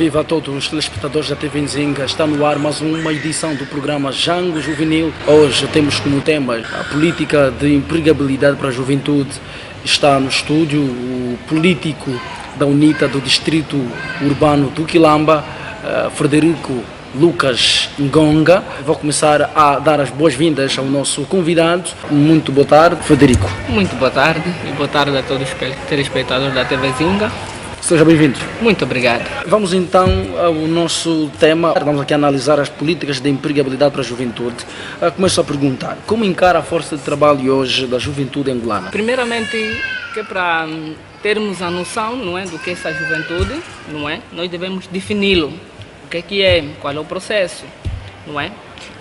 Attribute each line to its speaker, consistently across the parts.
Speaker 1: Viva a todos os telespectadores da TV Nzinga. Está no ar mais uma edição do programa Jango Juvenil. Hoje temos como tema a política de empregabilidade para a juventude. Está no estúdio o político da UNITA do Distrito Urbano do Quilamba, Frederico Lucas Ngonga. Vou começar a dar as boas-vindas ao nosso convidado. Muito boa tarde, Frederico.
Speaker 2: Muito boa tarde e boa tarde a todos os telespectadores da TV Nzinga.
Speaker 1: Seja bem-vindo.
Speaker 2: Muito obrigado.
Speaker 1: Vamos então ao nosso tema. Vamos aqui analisar as políticas de empregabilidade para a juventude. Começo a perguntar, como encara a força de trabalho hoje da juventude angolana?
Speaker 2: Primeiramente, que é para termos a noção, não é, do que é essa juventude, não é? Nós devemos defini-lo. O que é, qual é o processo, não é?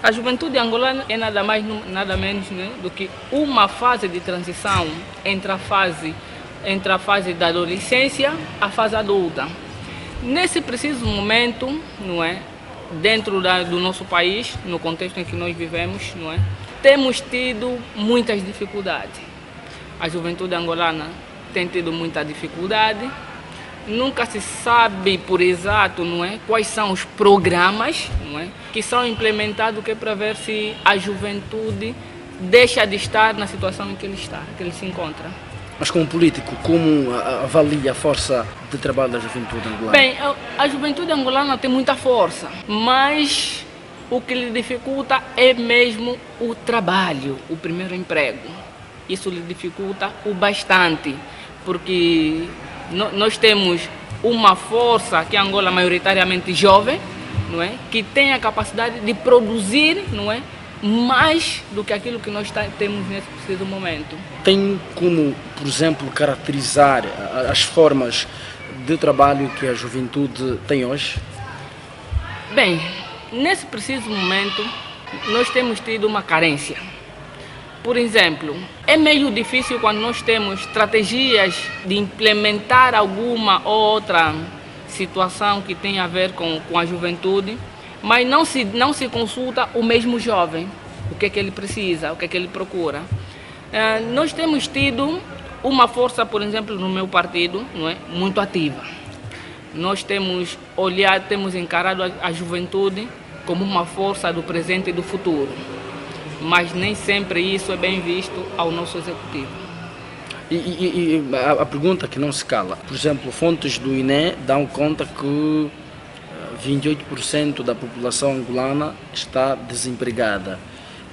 Speaker 2: A juventude angolana é nada mais, nada menos, né, do que uma fase de transição entre a fase da adolescência à fase adulta. Nesse preciso momento, não é, dentro do nosso país, no contexto em que nós vivemos, não é, temos tido muitas dificuldades. A juventude angolana tem tido muita dificuldade. Nunca se sabe por exato, não é, quais são os programas, não é, que são implementados para ver se a juventude deixa de estar na situação em que ele se encontra.
Speaker 1: Mas como político, como avalia a força de trabalho da juventude angolana?
Speaker 2: Bem, a juventude angolana tem muita força, mas o que lhe dificulta é mesmo o trabalho, o primeiro emprego. Isso lhe dificulta o bastante, porque nós temos uma força que é Angola maioritariamente jovem, não é? Que tem a capacidade de produzir, não é, mais do que aquilo que nós temos nesse preciso momento.
Speaker 1: Tem como, por exemplo, caracterizar as formas de trabalho que a juventude tem hoje?
Speaker 2: Bem, nesse preciso momento, nós temos tido uma carência. Por exemplo, é meio difícil quando nós temos estratégias de implementar alguma outra situação que tem a ver com a juventude, mas não se consulta o mesmo jovem, o que é que ele precisa, o que é que ele procura. Nós temos tido uma força, por exemplo, no meu partido, não é, muito ativa. Nós temos encarado a juventude como uma força do presente e do futuro, mas nem sempre isso é bem visto ao nosso executivo.
Speaker 1: E a pergunta que não se cala, por exemplo, fontes do INE dão conta que 28% da população angolana está desempregada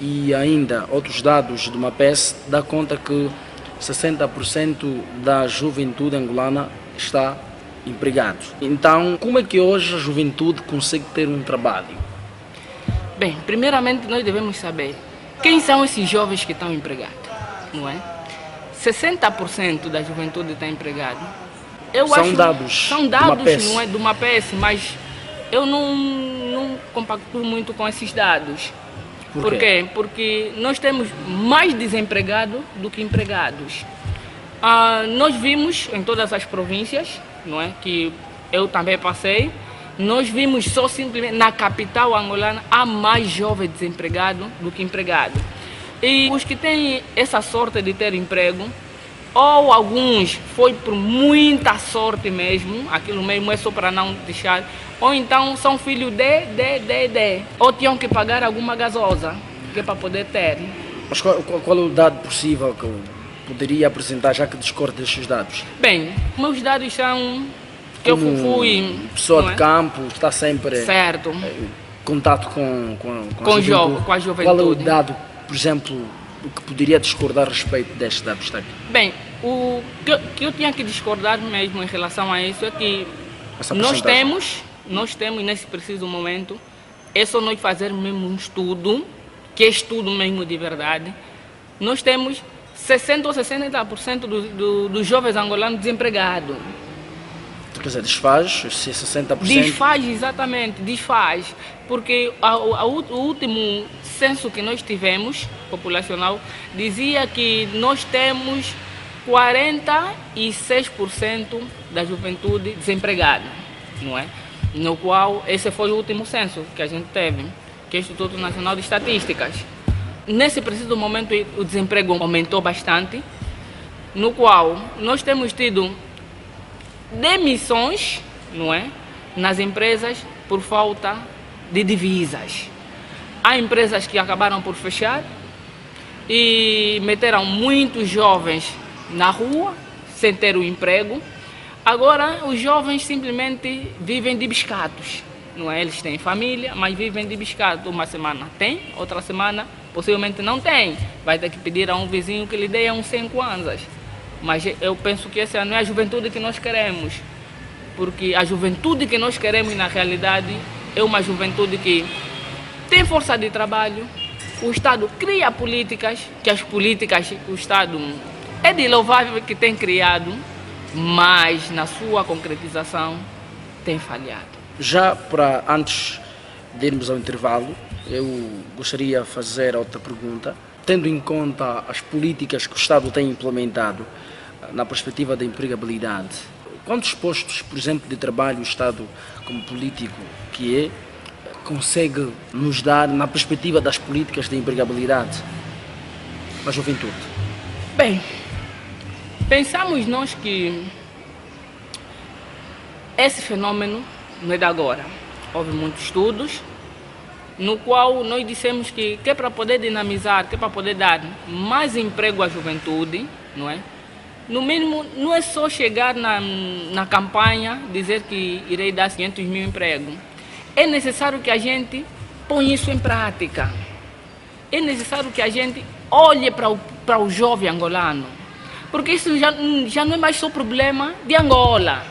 Speaker 1: e ainda outros dados do MAPES dão conta que 60% da juventude angolana está empregado. Então, como é que hoje a juventude consegue ter um trabalho?
Speaker 2: Bem, primeiramente nós devemos saber quem são esses jovens que estão empregados, não é? 60% da juventude está empregado.
Speaker 1: São dados
Speaker 2: do MAPES. Não é do MAPES, mas eu não compacto muito com esses dados. Por quê? Porque nós temos mais desempregados do que empregados. Nós vimos em todas as províncias, não é, que eu também passei, nós vimos só simplesmente na capital angolana há mais jovens desempregados do que empregados. E os que têm essa sorte de ter emprego, ou alguns foi por muita sorte mesmo, aquilo mesmo é só para não deixar, ou então são filhos ou tinham que pagar alguma gasosa, que é para poder ter.
Speaker 1: Mas qual é o dado possível que eu poderia apresentar, já que discordo destes dados?
Speaker 2: Bem, meus dados são que eu fui...
Speaker 1: Pessoa de campo, está sempre
Speaker 2: certo.
Speaker 1: Em contato com
Speaker 2: a juventude.
Speaker 1: Qual é o dado, por exemplo, o que poderia discordar a respeito deste dado?
Speaker 2: Bem, o que eu tinha que discordar mesmo em relação a isso é que nós temos nesse preciso momento, é só nós fazermos mesmo um estudo, que é estudo mesmo de verdade, nós temos 60% ou 60% dos jovens angolanos desempregados.
Speaker 1: Quer dizer, desfaz, se 60%...
Speaker 2: Desfaz, exatamente, desfaz. Porque o último censo que nós tivemos, populacional, dizia que nós temos 46% da juventude desempregada, não é? No qual, esse foi o último censo que a gente teve, que é o Instituto Nacional de Estatísticas. Nesse preciso momento, o desemprego aumentou bastante, no qual nós temos tido demissões, não é? nas empresas por falta de divisas. Há empresas que acabaram por fechar e meteram muitos jovens na rua sem ter o emprego. Agora os jovens simplesmente vivem de biscatos, não é? Eles têm família, mas vivem de biscato. Uma semana tem, outra semana possivelmente não tem. Vai ter que pedir a um vizinho que lhe dê uns 100 kwanzas. Mas eu penso que essa não é a juventude que nós queremos, porque a juventude que nós queremos na realidade é uma juventude que tem força de trabalho. O Estado cria políticas, que as políticas que o Estado é de louvável que tem criado, mas na sua concretização tem falhado.
Speaker 1: Já para antes de irmos ao intervalo, eu gostaria de fazer outra pergunta. Tendo em conta as políticas que o Estado tem implementado na perspectiva da empregabilidade, quantos postos, por exemplo, de trabalho o Estado, como político que é, consegue nos dar na perspectiva das políticas de empregabilidade para a juventude?
Speaker 2: Bem, pensamos nós que esse fenômeno não é de agora. Houve muitos estudos no qual nós dissemos que é para poder dinamizar, que é para poder dar mais emprego à juventude, não é? No mínimo, não é só chegar na campanha dizer que irei dar 500 mil empregos. É necessário que a gente ponha isso em prática. É necessário que a gente olhe para o jovem angolano. Porque isso já não é mais só problema de Angola.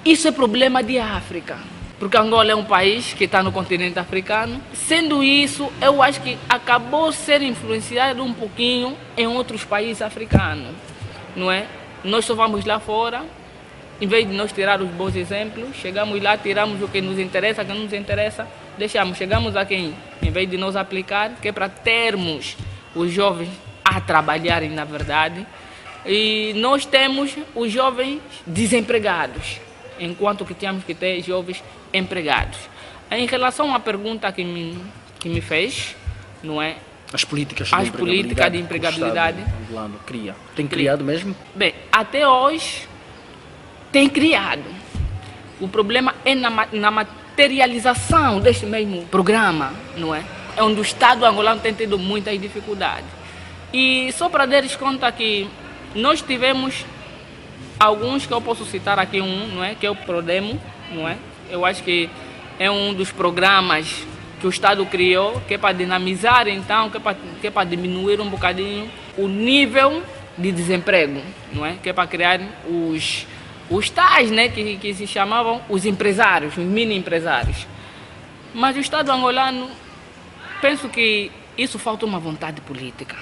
Speaker 2: Isso é problema de África. Porque Angola é um país que está no continente africano. Sendo isso, eu acho que acabou ser influenciado um pouquinho em outros países africanos. Não é? Nós só vamos lá fora, em vez de nós tirar os bons exemplos, chegamos lá, tiramos o que nos interessa, o que não nos interessa, deixamos. Chegamos aqui, em vez de nós aplicar, que é para termos os jovens a trabalharem, na verdade, e nós temos os jovens desempregados, enquanto que tínhamos que ter jovens empregados. Em relação à pergunta que me fez, não é?
Speaker 1: As políticas
Speaker 2: de empregabilidade.
Speaker 1: Cria. Tem criado mesmo?
Speaker 2: Bem, até hoje tem criado. O problema é na materialização deste mesmo programa, não é? É onde o Estado angolano tem tido muitas dificuldades. E só para dar conta que nós tivemos alguns, que eu posso citar aqui não é? Que é o Prodemo, não é? Eu acho que é um dos programas que o Estado criou, que é para dinamizar, então, que é para diminuir um bocadinho o nível de desemprego, não é? Que é para criar os tais, né, que se chamavam os empresários, os mini empresários. Mas o Estado angolano, penso que isso falta uma vontade política.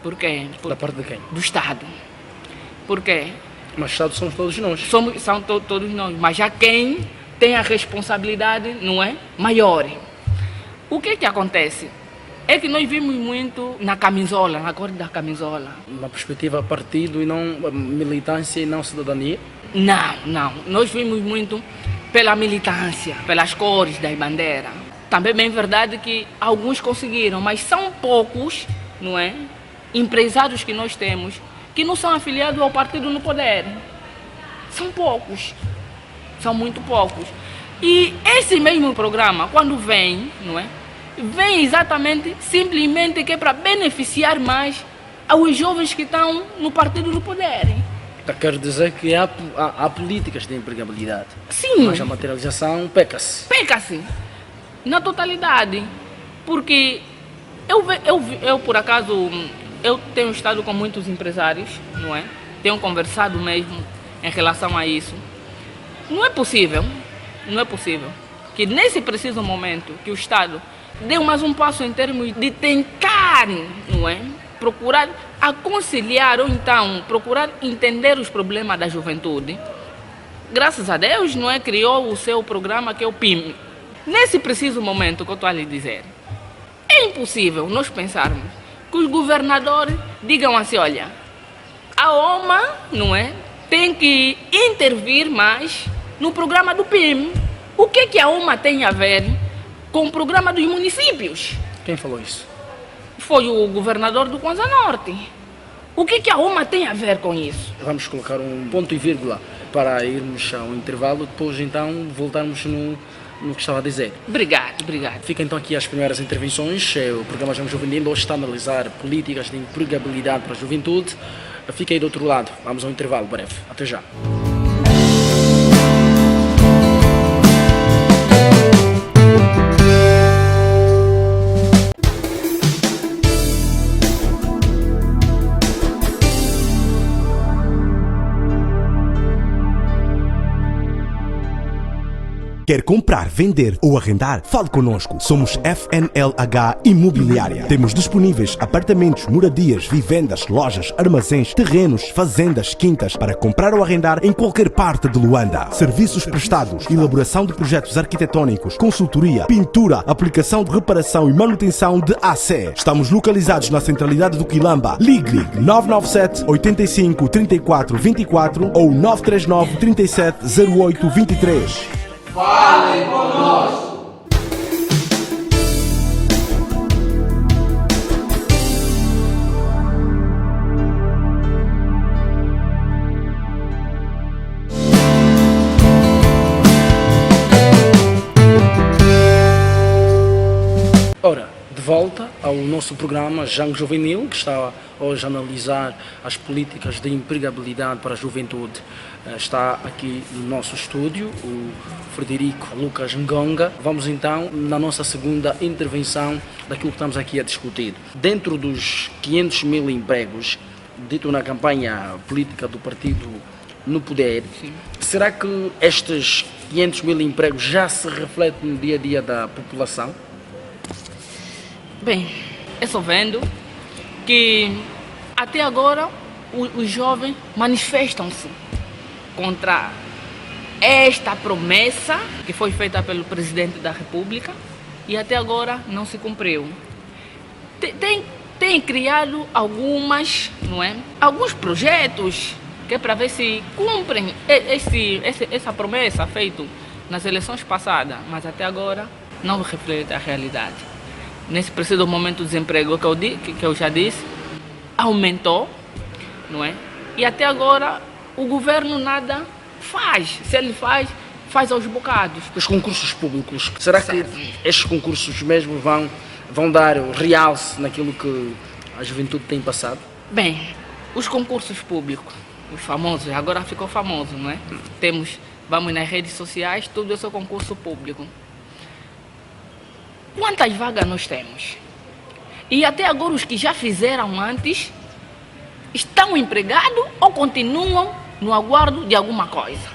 Speaker 2: Por quê?
Speaker 1: Da parte de quem?
Speaker 2: Do Estado. Por quê?
Speaker 1: Mas o Estado somos todos nós.
Speaker 2: São todos nós, mas já quem tem a responsabilidade, não é? Maior. O que acontece? É que nós vimos muito na camisola, na cor da camisola.
Speaker 1: Na perspectiva partido e não militância e não cidadania?
Speaker 2: Não. Nós vimos muito pela militância, pelas cores das bandeiras. Também é verdade que alguns conseguiram, mas são poucos, não é? Empresários que nós temos que não são afiliados ao partido no poder. São poucos. São muito poucos. E esse mesmo programa, quando vem, não é? Vem exatamente, simplesmente que é para beneficiar mais aos jovens que estão no partido do poder.
Speaker 1: Quer dizer que há políticas de empregabilidade.
Speaker 2: Sim.
Speaker 1: Mas a materialização peca-se.
Speaker 2: Peca-se. Na totalidade. Porque eu, por acaso, eu tenho estado com muitos empresários, não é? Tenho conversado mesmo em relação a isso. Não é possível que nesse preciso momento que o Estado deu mais um passo em termos de tentar, não é? Procurar aconselhar ou então procurar entender os problemas da juventude. Graças a Deus, não é? Criou o seu programa que é o PIM. Nesse preciso momento que eu estou a lhe dizer, é impossível nós pensarmos que os governadores digam assim, olha, a OMA, não é? Tem que intervir mais no programa do PIM. O que a OMA tem a ver com o programa dos municípios?
Speaker 1: Quem falou isso?
Speaker 2: Foi o governador do Kwanza Norte. O que a OMA tem a ver com isso?
Speaker 1: Vamos colocar um ponto e vírgula para irmos ao intervalo, depois então voltarmos no que estava a dizer.
Speaker 2: Obrigado, obrigado.
Speaker 1: Fica então aqui as primeiras intervenções. O programa Jovem Juvenil hoje está a analisar políticas de empregabilidade para a juventude. Fica aí do outro lado. Vamos ao intervalo breve. Até já.
Speaker 3: Quer comprar, vender ou arrendar? Fale conosco. Somos FNLH Imobiliária. Temos disponíveis apartamentos, moradias, vivendas, lojas, armazéns, terrenos, fazendas, quintas para comprar ou arrendar em qualquer parte de Luanda. Serviços prestados, elaboração de projetos arquitetônicos, consultoria, pintura, aplicação de reparação e manutenção de AC. Estamos localizados na centralidade do Quilamba. Ligue 997 85 34 24 ou 939 37 08 23.
Speaker 4: Falem conosco!
Speaker 1: Ora, de volta ao nosso programa Jango Juvenil, que está hoje a analisar as políticas de empregabilidade para a juventude. Está aqui no nosso estúdio o Frederico Lucas Ngonga. Vamos então na nossa segunda intervenção daquilo que estamos aqui a discutir. Dentro dos 500 mil empregos, dito na campanha política do partido no poder, sim, será que estes 500 mil empregos já se refletem no dia a dia da população?
Speaker 2: Bem, eu estou vendo que até agora os jovens manifestam-se contra esta promessa que foi feita pelo presidente da República e até agora não se cumpriu. Tem criado alguns projetos que é para ver se cumprem essa promessa feita nas eleições passadas, mas até agora não reflete a realidade. Nesse preciso momento o desemprego que eu já disse aumentou, não é? E até agora o governo nada faz. Se ele faz aos bocados.
Speaker 1: Os concursos públicos, será que estes concursos mesmo vão dar o realce naquilo que a juventude tem passado?
Speaker 2: Bem, os concursos públicos, os famosos, agora ficou famoso, não é? Vamos nas redes sociais, tudo isso é concurso público. Quantas vagas nós temos? E até agora os que já fizeram antes estão empregados ou continuam no aguardo de alguma coisa?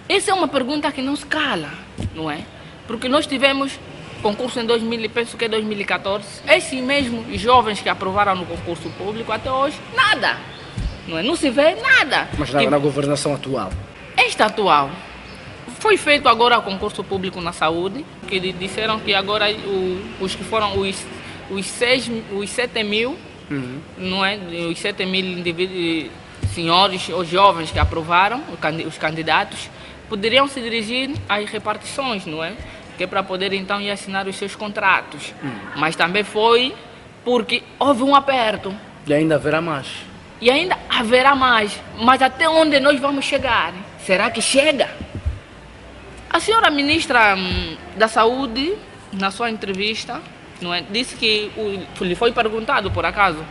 Speaker 2: Essa é uma pergunta que não se cala, não é? Porque nós tivemos concurso em 2014, esses mesmos jovens que aprovaram no concurso público até hoje, nada, não é? Não se vê nada.
Speaker 1: Mas na governação atual?
Speaker 2: Esta atual. Foi feito agora o concurso público na saúde, que disseram que agora os que foram os 7 mil, não é? Os 7 mil indivíduos, senhores ou jovens que aprovaram, os candidatos, poderiam se dirigir às repartições, não é? Que é para poder então ir assinar os seus contratos. Mas também foi porque houve um aperto.
Speaker 1: E ainda haverá mais.
Speaker 2: E ainda haverá mais. Mas até onde nós vamos chegar? Será que chega? A senhora ministra da Saúde, na sua entrevista, não é, disse que lhe foi perguntado, por acaso,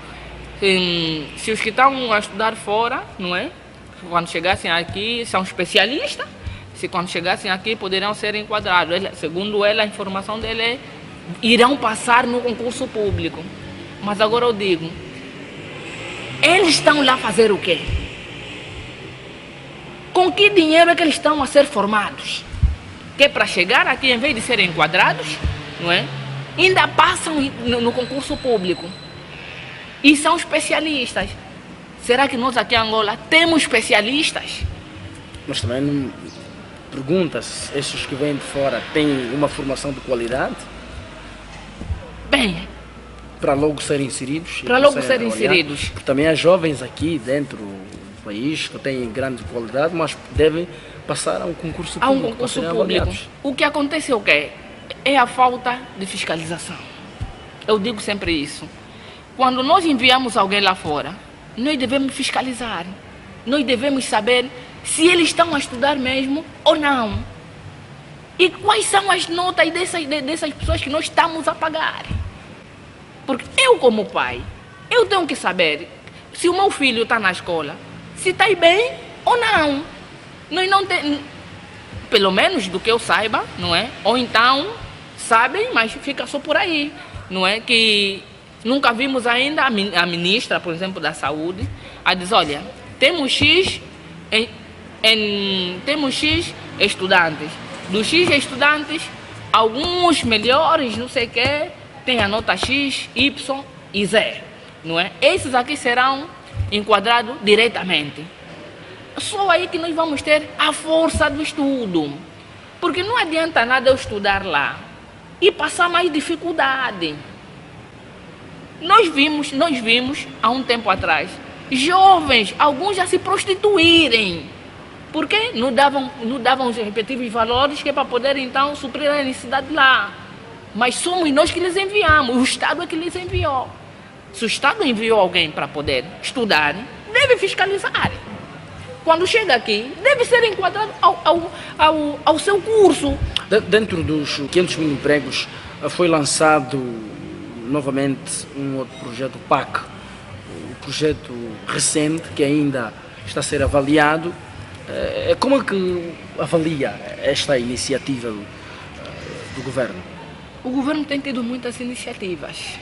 Speaker 2: se os que estão a estudar fora, não é, quando chegassem aqui, são especialistas, se quando chegassem aqui poderiam ser enquadrados. Segundo ela, a informação dele é irão passar no concurso público. Mas agora eu digo, eles estão lá a fazer o quê? Com que dinheiro é que eles estão a ser formados? Que é para chegar aqui, em vez de serem enquadrados, não é? Ainda passam no concurso público. E são especialistas. Será que nós aqui em Angola temos especialistas?
Speaker 1: Mas também não pergunta-se, estes que vêm de fora têm uma formação de qualidade?
Speaker 2: Bem,
Speaker 1: para logo serem inseridos?
Speaker 2: Para logo serem inseridos.
Speaker 1: Porque também há jovens aqui dentro do país que têm grande qualidade, mas devem passar a um concurso público.
Speaker 2: A um concurso público. O que acontece é o quê? É a falta de fiscalização. Eu digo sempre isso. Quando nós enviamos alguém lá fora, nós devemos fiscalizar. nós devemos saber se eles estão a estudar mesmo ou não. E quais são as notas dessas pessoas que nós estamos a pagar. Porque eu, como pai, eu tenho que saber se o meu filho está na escola, se está bem ou não. Nós não temos, pelo menos do que eu saiba, não é? Ou então, sabem, mas fica só por aí, não é? Que nunca vimos ainda a ministra, por exemplo, da Saúde, a dizer, olha, temos X estudantes. Dos X estudantes, alguns melhores, não sei o quê, tem a nota X, Y e Z, não é? Esses aqui serão enquadrados diretamente. Só aí que nós vamos ter a força do estudo. Porque não adianta nada eu estudar lá e passar mais dificuldade. Nós vimos há um tempo atrás, jovens, alguns já se prostituírem. Porque não davam os respectivos valores que é para poder então suprir a necessidade lá. Mas somos nós que lhes enviamos, o Estado é que lhes enviou. Se o Estado enviou alguém para poder estudar, deve fiscalizar. Quando chega aqui, deve ser enquadrado ao seu curso.
Speaker 1: Dentro dos 500 mil empregos, foi lançado novamente um outro projeto, o PAC, um projeto recente que ainda está a ser avaliado. Como é que avalia esta iniciativa do governo?
Speaker 2: O governo tem tido muitas iniciativas.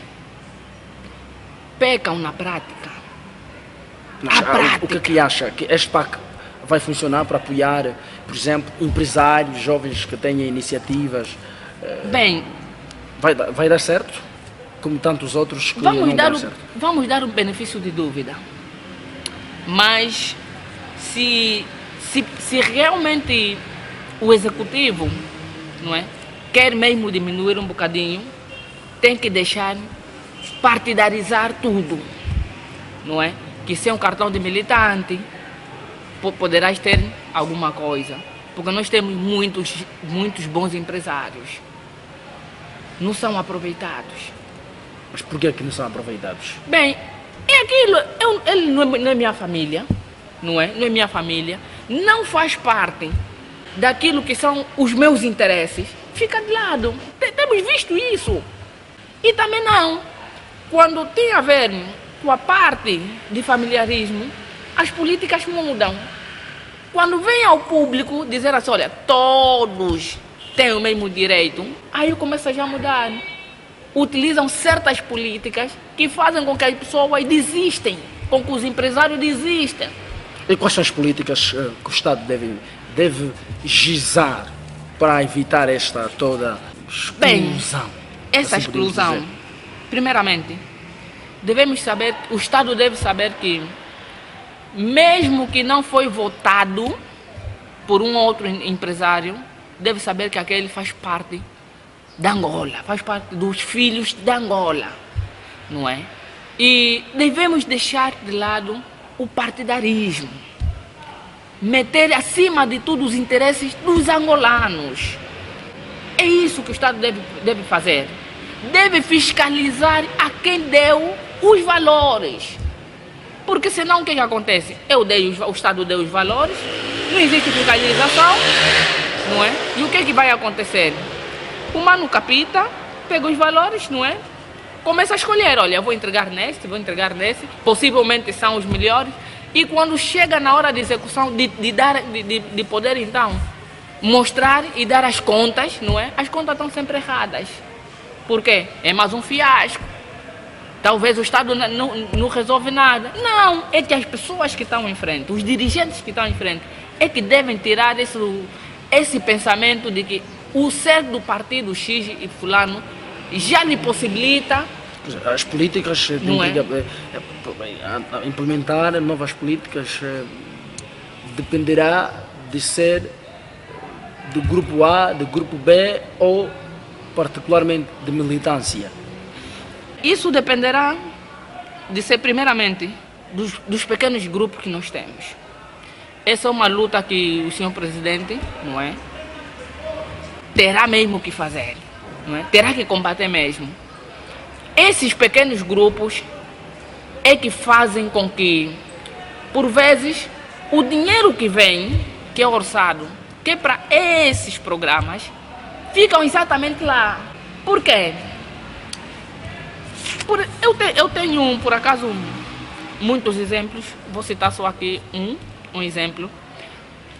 Speaker 2: Pecam na prática.
Speaker 1: O que é que acha? Que este PAC vai funcionar para apoiar, por exemplo, empresários, jovens que tenham iniciativas?
Speaker 2: Bem,
Speaker 1: vai dar certo? Como tantos outros que não dão certo?
Speaker 2: Vamos dar um benefício de dúvida. Mas se realmente o executivo, não é, quer mesmo diminuir um bocadinho, tem que deixar partidarizar tudo, não é? Que se é um cartão de militante, poderás ter alguma coisa. Porque nós temos muitos bons empresários. Não são aproveitados.
Speaker 1: Mas por que não são aproveitados?
Speaker 2: Bem, é aquilo, ele não é minha família, não é? Não é minha família. Não faz parte daquilo que são os meus interesses. Fica de lado. Temos visto isso. E também não. Quando tem a ver com a parte de familiarismo, as políticas mudam. Quando vem ao público dizer assim, olha, todos têm o mesmo direito, aí começa já a mudar. Utilizam certas políticas que fazem com que as pessoas desistem, com que os empresários desistem.
Speaker 1: E quais são as políticas que o Estado deve gizar para evitar esta toda exclusão?
Speaker 2: Bem, essa exclusão, primeiramente, o Estado deve saber que, mesmo que não foi votado por um outro empresário, deve saber que aquele faz parte da Angola, faz parte dos filhos da Angola, não é? E devemos deixar de lado o partidarismo, meter acima de tudo os interesses dos angolanos. É isso que o Estado deve fazer. Deve fiscalizar a quem deu os valores. Porque senão o que acontece? O Estado deu os valores, não existe fiscalização, não é? E o que vai acontecer? O mano capita, pega os valores, não é? Começa a escolher, olha, vou entregar nesse, possivelmente são os melhores. E quando chega na hora de execução, de poder então mostrar e dar as contas, não é? As contas estão sempre erradas. Por quê? É mais um fiasco. Talvez o Estado não resolve nada. Não, é que as pessoas que estão em frente, os dirigentes que estão em frente, é que devem tirar esse pensamento de que o ser do partido X e fulano já lhe possibilita.
Speaker 1: As políticas, implementar novas políticas dependerá de ser do grupo A, do grupo B ou particularmente de militância.
Speaker 2: Isso dependerá de ser primeiramente dos pequenos grupos que nós temos. Essa é uma luta que o senhor presidente, não é, terá mesmo que fazer, não é? Terá que combater mesmo. Esses pequenos grupos é que fazem com que, por vezes, o dinheiro que vem, que é orçado, que é para esses programas, ficam exatamente lá. Por quê? Eu tenho, por acaso, muitos exemplos. Vou citar só aqui um exemplo.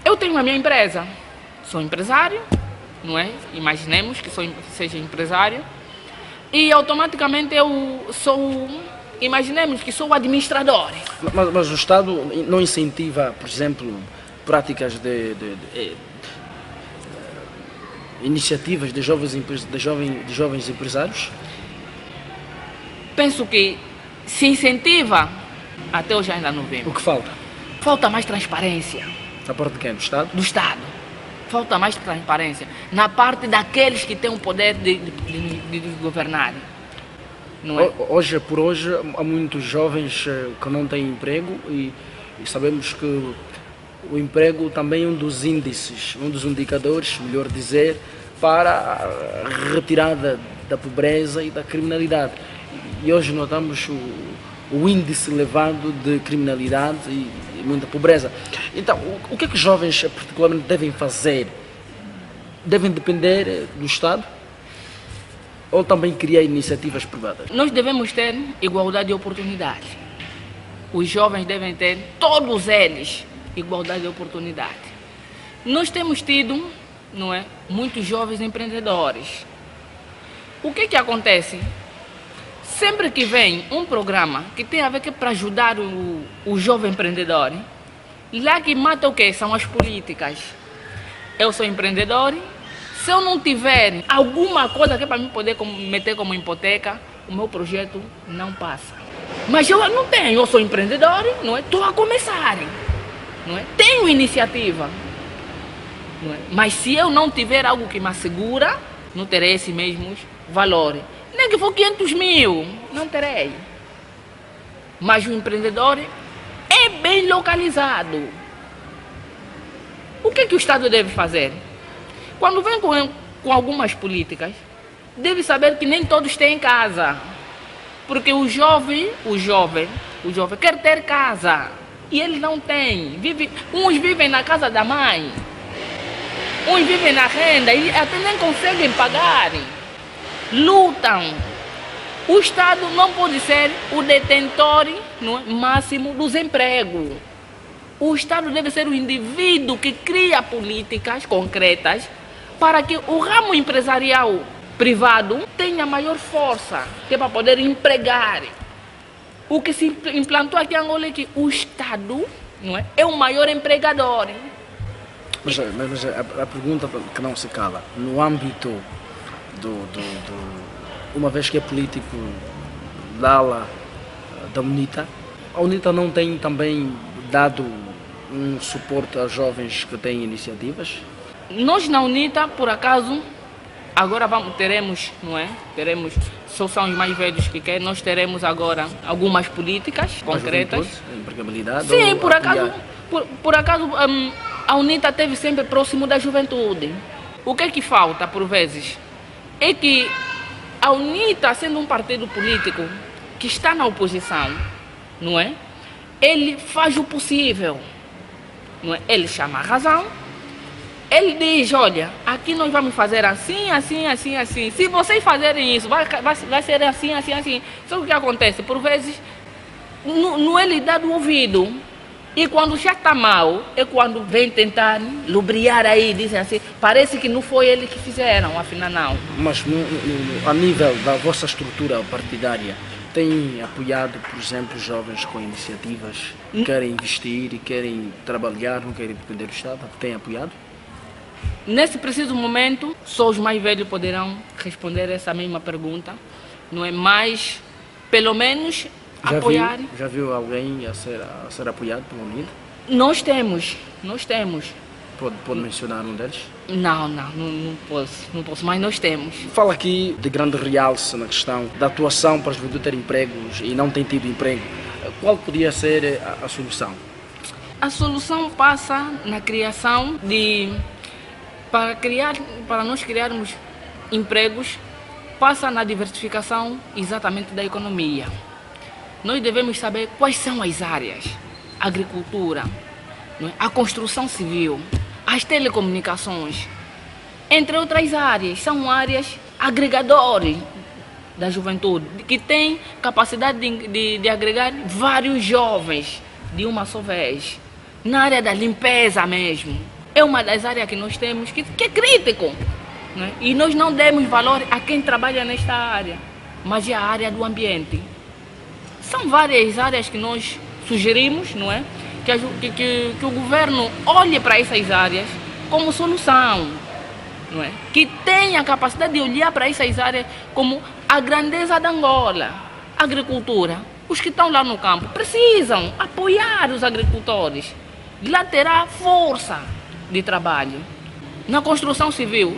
Speaker 2: Eu tenho a minha empresa. Sou empresário, não é? Imaginemos que seja empresário. E automaticamente imaginemos que sou administrador.
Speaker 1: Mas o Estado não incentiva, por exemplo, práticas de iniciativas de jovens empresários?
Speaker 2: Penso que se incentiva, até hoje ainda não vemos.
Speaker 1: O que falta?
Speaker 2: Falta mais transparência.
Speaker 1: Da parte de quem? Do Estado?
Speaker 2: Do Estado. Falta mais transparência na parte daqueles que têm o poder de governar. Não é?
Speaker 1: Hoje há muitos jovens que não têm emprego e sabemos que o emprego também é um dos índices, um dos indicadores, melhor dizer, para a retirada da pobreza e da criminalidade. E hoje notamos o índice elevado de criminalidade e muita pobreza. Então, o que é que os jovens particularmente devem fazer? Devem depender do Estado? Ou também criar iniciativas privadas?
Speaker 2: Nós devemos ter igualdade de oportunidade. Os jovens devem ter, todos eles, igualdade de oportunidade. Nós temos tido, não é, muitos jovens empreendedores. O que acontece? Sempre que vem um programa que tem a ver para ajudar o jovem empreendedor, lá que mata o quê? São as políticas. Eu sou empreendedor, se eu não tiver alguma coisa que é para mim poder meter como hipoteca, o meu projeto não passa. Mas eu não tenho, eu sou empreendedor, não é? Estou a começar, não é? Tenho iniciativa, não é? Mas se eu não tiver algo que me assegura, não terei esses mesmos valores. Nem que for 500 mil, não terei. Mas o empreendedor é bem localizado. O que o Estado deve fazer? Quando vem com algumas políticas, deve saber que nem todos têm casa. Porque o jovem quer ter casa. E ele não tem. Uns vivem na casa da mãe. Uns vivem na renda e até nem conseguem pagar. Lutam. O Estado não pode ser o detentor, não é, máximo dos empregos. O Estado deve ser o indivíduo que cria políticas concretas para que o ramo empresarial privado tenha maior força, que é para poder empregar. O que se implantou aqui em Angola é que o Estado, não é o maior empregador.
Speaker 1: Mas a pergunta que não se cala, no âmbito uma vez que é político da ala da UNITA, a UNITA não tem também dado um suporte aos jovens que têm iniciativas?
Speaker 2: Nós na UNITA, por acaso, agora teremos, não é? Teremos, só são os mais velhos que querem, nós teremos agora algumas políticas concretas.
Speaker 1: Empregabilidade?
Speaker 2: Sim, por acaso a UNITA esteve sempre próximo da juventude. O que é que falta, por vezes, é que a UNITA, sendo um partido político que está na oposição, não é? Ele faz o possível, não é? Ele chama a razão, ele diz, olha, aqui nós vamos fazer assim, assim, assim, assim. Se vocês fazerem isso, vai ser assim, assim, assim. Só que o que acontece? Por vezes, não é lhe dado o ouvido. E quando já está mal, é quando vem tentar lubriar aí, dizem assim, parece que não foi ele que fizeram, afinal não.
Speaker 1: Mas a nível da vossa estrutura partidária, tem apoiado, por exemplo, jovens com iniciativas que querem investir e querem trabalhar, não querem depender do Estado? Tem apoiado?
Speaker 2: Nesse preciso momento, só os mais velhos poderão responder essa mesma pergunta, não é? Mas, pelo menos, apoiar.
Speaker 1: Já viu alguém a ser apoiado pela UNITA?
Speaker 2: Nós temos.
Speaker 1: Pode mencionar um deles?
Speaker 2: Não posso, mas nós temos.
Speaker 1: Fala aqui de grande realce na questão da atuação para a juventude ter empregos e não tem tido emprego. Qual podia ser a solução?
Speaker 2: A solução passa na criação de... Para nós criarmos empregos, passa na diversificação exatamente da economia. Nós devemos saber quais são as áreas. Agricultura, não é? A construção civil, as telecomunicações, entre outras áreas, são áreas agregadoras da juventude, que tem capacidade de agregar vários jovens de uma só vez. Na área da limpeza mesmo, é uma das áreas que nós temos que é crítico, né? E nós não demos valor a quem trabalha nesta área, mas é a área do ambiente. São várias áreas que nós sugerimos, não é? Que o governo olhe para essas áreas como solução, não é? Que tenha a capacidade de olhar para essas áreas como a grandeza da Angola. Agricultura, os que estão lá no campo precisam apoiar os agricultores. Lá terá força de trabalho. Na construção civil,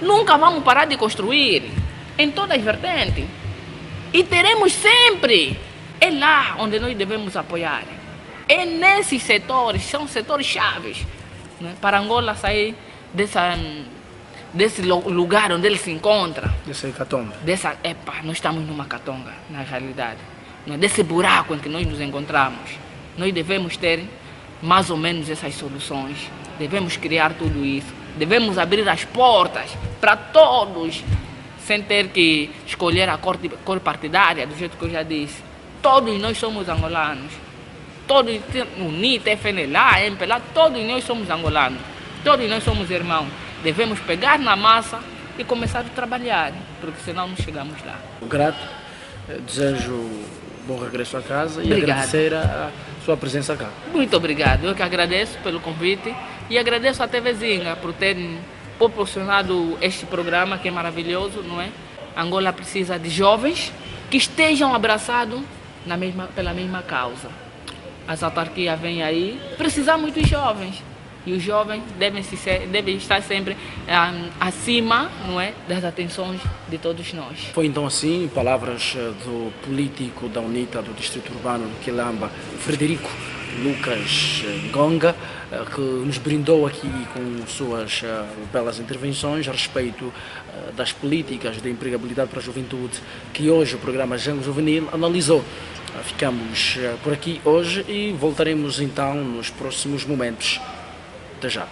Speaker 2: nunca vamos parar de construir em todas as vertentes. E teremos sempre. É lá onde nós devemos apoiar. É nesses setores, são setores chaves, né, para Angola sair desse lugar onde ele se encontra.
Speaker 1: Dessa hecatombe.
Speaker 2: Nós estamos numa catonga, na realidade. Né, desse buraco em que nós nos encontramos. Nós devemos ter mais ou menos essas soluções. Devemos criar tudo isso. Devemos abrir as portas para todos, sem ter que escolher a cor partidária, do jeito que eu já disse. Todos nós somos angolanos. Todos, UNITA, FNLA, MPLA, todos nós somos angolanos. Todos nós somos irmãos. Devemos pegar na massa e começar a trabalhar, porque senão não chegamos lá.
Speaker 1: Grato, desejo bom regresso a casa e
Speaker 2: Obrigado.
Speaker 1: agradecer a sua presença cá.
Speaker 2: Muito obrigado. Eu que agradeço pelo convite e agradeço à TV Zinga por ter proporcionado este programa que é maravilhoso, não é? Angola precisa de jovens que estejam abraçados pela mesma causa. As autarquias vêm aí, precisamos dos jovens. E os jovens devem estar sempre acima, não é, das atenções de todos nós.
Speaker 1: Foi então assim, palavras do político da UNITA do Distrito Urbano do Quilamba, Frederico Lucas Gonga, que nos brindou aqui com suas belas intervenções a respeito das políticas de empregabilidade para a juventude que hoje o programa Jango Juvenil analisou. Ficamos por aqui hoje e voltaremos então nos próximos momentos. Até já.